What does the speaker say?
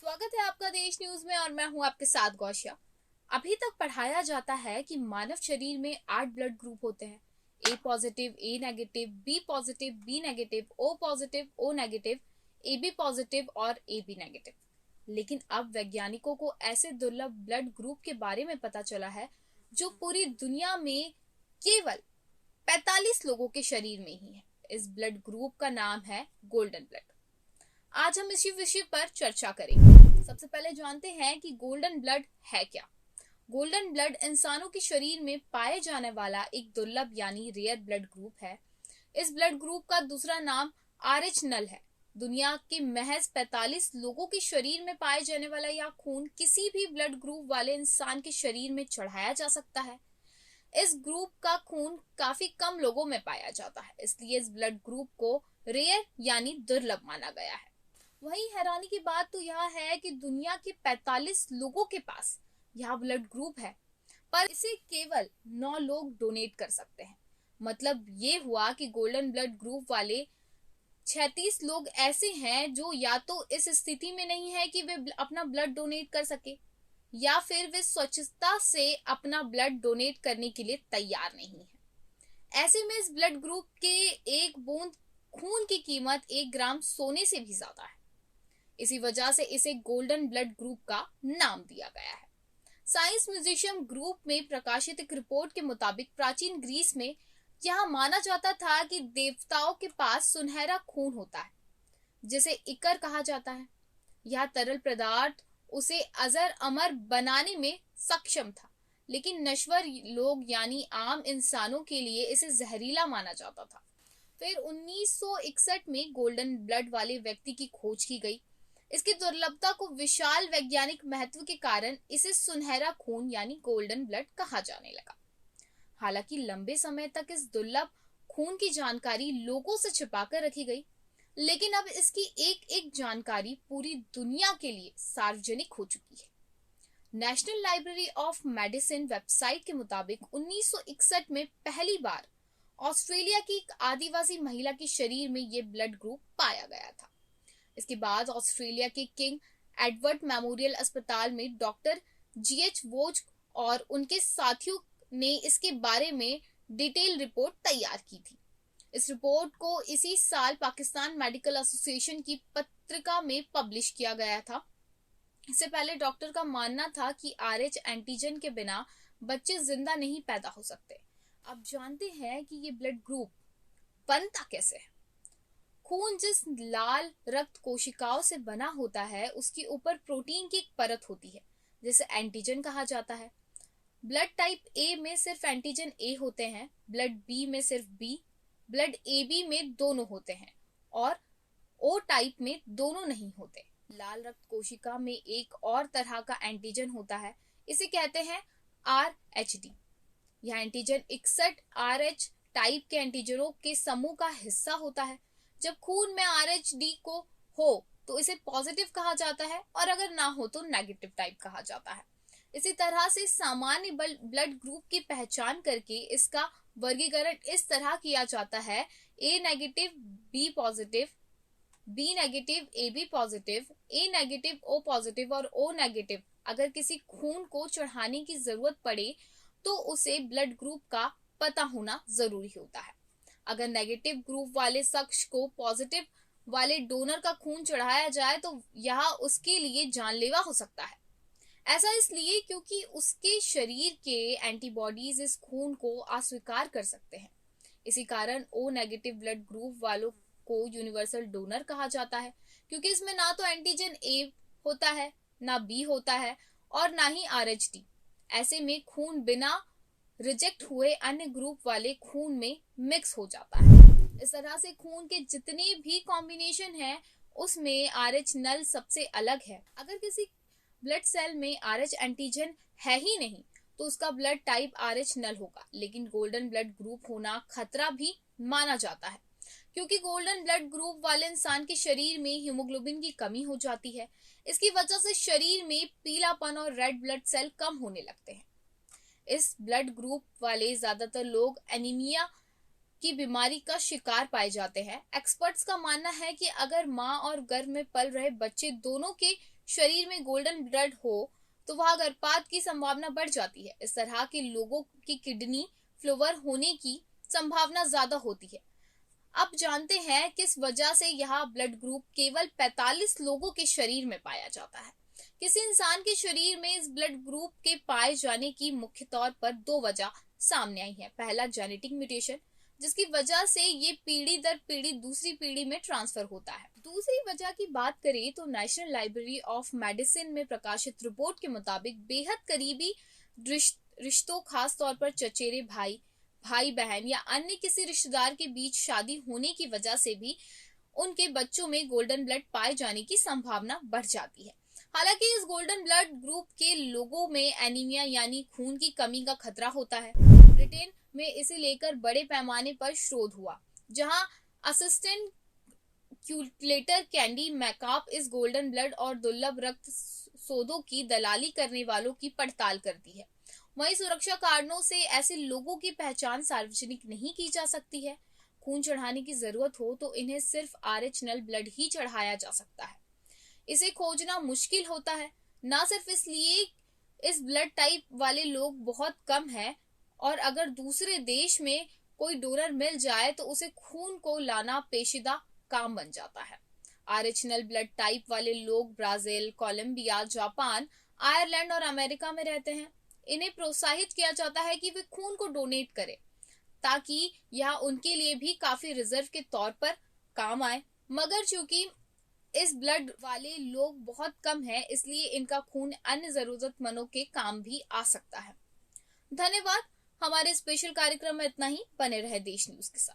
स्वागत है आपका देश न्यूज में और मैं हूं आपके साथ गौशिया। अभी तक पढ़ाया जाता है कि मानव शरीर में 8 ब्लड ग्रुप होते हैं। A positive, A negative, B positive, B negative, O positive, O negative, A B positive और ए बी नेगेटिव। लेकिन अब वैज्ञानिकों को ऐसे दुर्लभ ब्लड ग्रुप के बारे में पता चला है जो पूरी दुनिया में केवल 45 लोगों के शरीर में ही है। इस ब्लड ग्रुप का नाम है गोल्डन ब्लड। आज हम इसी विषय पर चर्चा करेंगे। सबसे पहले जानते हैं कि गोल्डन ब्लड है क्या। गोल्डन ब्लड इंसानों के शरीर में पाए जाने वाला एक दुर्लभ यानी रेयर ब्लड ग्रुप है। इस ब्लड ग्रुप का दूसरा नाम RH नल है। दुनिया के महज 45 लोगों के शरीर में पाए जाने वाला यह खून किसी भी ब्लड ग्रुप वाले इंसान के शरीर में चढ़ाया जा सकता है। इस ग्रुप का खून काफी कम लोगों में पाया जाता है, इसलिए इस ब्लड ग्रुप को रेयर यानी दुर्लभ माना गया है। वहीं हैरानी की बात तो यह है कि दुनिया के 45 लोगों के पास यह ब्लड ग्रुप है, पर इसे केवल 9 लोग डोनेट कर सकते हैं। मतलब ये हुआ कि गोल्डन ब्लड ग्रुप वाले 36 लोग ऐसे हैं जो या तो इस स्थिति में नहीं है कि वे अपना ब्लड डोनेट कर सके, या फिर वे स्वच्छता से अपना ब्लड डोनेट करने के लिए तैयार नहीं है। ऐसे में इस ब्लड ग्रुप के एक बूंद खून की कीमत 1 ग्राम सोने से भी ज्यादा है। इसी वजह से इसे गोल्डन ब्लड ग्रुप का नाम दिया गया है। साइंस म्यूजियम ग्रुप में प्रकाशित एक रिपोर्ट के मुताबिक प्राचीन ग्रीस में यह माना जाता था कि देवताओं के पास सुनहरा खून होता है जिसे इकर कहा जाता है। यह तरल पदार्थ उसे अजर अमर बनाने में सक्षम था, लेकिन नश्वर लोग यानी आम इंसानों के लिए इसे जहरीला माना जाता था। फिर 1961 में गोल्डन ब्लड वाले व्यक्ति की खोज की गई। इसकी दुर्लभता को विशाल वैज्ञानिक महत्व के कारण इसे सुनहरा खून यानी गोल्डन ब्लड कहा जाने लगा। हालांकि लंबे समय तक इस दुर्लभ खून की जानकारी लोगों से छिपाकर रखी गई, लेकिन अब इसकी एक एक जानकारी पूरी दुनिया के लिए सार्वजनिक हो चुकी है। National library of medicine website के मुताबिक 1961 में पहली बार ऑस्ट्रेलिया की एक आदिवासी महिला के शरीर में यह ब्लड ग्रुप पाया गया था। इसके बाद ऑस्ट्रेलिया के किंग एडवर्ड मेमोरियल अस्पताल में डॉक्टर GH वोज और उनके साथियों ने इसके बारे में डिटेल रिपोर्ट तैयार की थी। इस रिपोर्ट को इसी साल पाकिस्तान मेडिकल एसोसिएशन की पत्रिका में पब्लिश किया गया था। इससे पहले डॉक्टर का मानना था कि RH एंटीजन के बिना बच्चे जिंदा नहीं पैदा हो सकते। अब जानते हैं कि ये ब्लड ग्रुप बनता कैसे है। खून जिस लाल रक्त कोशिकाओं से बना होता है उसके ऊपर प्रोटीन की एक परत होती है जिसे एंटीजन कहा जाता है। ब्लड टाइप A में सिर्फ एंटीजन A होते हैं, ब्लड B में सिर्फ B, ब्लड AB में दोनों होते हैं और O टाइप में दोनों नहीं होते। लाल रक्त कोशिका में एक और तरह का एंटीजन होता है, इसे कहते हैं RH। यह एंटीजन 61 RH टाइप के एंटीजनों के समूह का हिस्सा होता है। जब खून में RH को हो तो इसे पॉजिटिव कहा जाता है और अगर ना हो तो नेगेटिव टाइप कहा जाता है। इसी तरह से सामान्य ब्लड ग्रुप की पहचान करके इसका वर्गीकरण इस तरह किया जाता है: A negative, B positive, B negative, AB positive, A negative, O positive और O नेगेटिव। अगर किसी खून को चढ़ाने की जरूरत पड़े तो उसे ब्लड ग्रुप का पता होना जरूरी होता है। अगर नेगेटिव ग्रुप वाले शख्स को पॉजिटिव वाले डोनर का खून चढ़ाया जाए तो यह उसके लिए जानलेवा हो सकता है। ऐसा इसलिए क्योंकि उसके शरीर के एंटीबॉडीज इस खून को अस्वीकार कर सकते हैं। इसी कारण O नेगेटिव ब्लड ग्रुप वालों को यूनिवर्सल डोनर कहा जाता है, क्योंकि इसमें ना तो एंटीजन A होता है, ना B होता है और ना ही RH। ऐसे में खून बिना रिजेक्ट हुए अन्य ग्रुप वाले खून में मिक्स हो जाता है। इस तरह से खून के जितने भी कॉम्बिनेशन हैं उसमें RH नल सबसे अलग है। अगर किसी ब्लड सेल में RH एंटीजन है ही नहीं तो उसका ब्लड टाइप RH नल होगा, लेकिन गोल्डन ब्लड ग्रुप होना खतरा भी माना जाता है, क्योंकि गोल्डन ब्लड ग्रुप वाले इंसान के शरीर में हीमोग्लोबिन की कमी हो जाती है। इसकी वजह से शरीर में पीलापन और रेड ब्लड सेल कम होने लगते हैं। इस ब्लड ग्रुप वाले ज्यादातर लोग एनीमिया की बीमारी का शिकार पाए जाते हैं। एक्सपर्ट्स का मानना है कि अगर माँ और गर्भ में पल रहे बच्चे दोनों के शरीर में गोल्डन ब्लड हो तो वहां गर्भपात की संभावना बढ़ जाती है। इस तरह के लोगों की किडनी फ्लोवर होने की संभावना ज्यादा होती है। अब जानते हैं किस वजह से यह ब्लड ग्रुप केवल 45 लोगों के शरीर में पाया जाता है। किसी इंसान के शरीर में इस ब्लड ग्रुप के पाए जाने की मुख्य तौर पर दो वजह सामने आई है। पहला, जेनेटिक म्यूटेशन, जिसकी वजह से ये पीढ़ी दर पीढ़ी दूसरी पीढ़ी में ट्रांसफर होता है। दूसरी वजह की बात करें तो नेशनल लाइब्रेरी ऑफ मेडिसिन में प्रकाशित रिपोर्ट के मुताबिक बेहद करीबी रिश्तों, खास तौर पर चचेरे भाई, भाई बहन या अन्य किसी रिश्तेदार के बीच शादी होने की वजह से भी उनके बच्चों में गोल्डन ब्लड पाए जाने की संभावना बढ़ जाती है। हालांकि इस गोल्डन ब्लड ग्रुप के लोगों में एनीमिया यानी खून की कमी का खतरा होता है। ब्रिटेन में इसे लेकर बड़े पैमाने पर शोध हुआ, जहां असिस्टेंट क्यूलेटर कैंडी मैकअप इस गोल्डन ब्लड और दुर्लभ रक्त सोदों की दलाली करने वालों की पड़ताल करती है। वहीं सुरक्षा कारणों से ऐसे लोगों की पहचान सार्वजनिक नहीं की जा सकती है। खून चढ़ाने की जरूरत हो तो इन्हें सिर्फ RH- ब्लड ही चढ़ाया जा सकता है। इसे खोजना मुश्किल होता है, ना सिर्फ इसलिए इस ब्लड टाइप वाले लोग बहुत कम हैं, और अगर दूसरे देश में कोई डोनर मिल जाए तो उसे खून को लाना पेचीदा काम बन जाता है। RH- ब्लड टाइप वाले लोग ब्राजील, कोलंबिया, जापान, आयरलैंड और अमेरिका में रहते हैं। इन्हें प्रोत्साहित किया जाता है कि वे खून को डोनेट करें, ताकि यह उनके लिए भी काफी रिजर्व के तौर पर काम आए। मगर चूंकि इस ब्लड वाले लोग बहुत कम हैं, इसलिए इनका खून अन्य जरूरतमंदों के काम भी आ सकता है। धन्यवाद। हमारे स्पेशल कार्यक्रम में इतना ही। बने रहे देश न्यूज के साथ।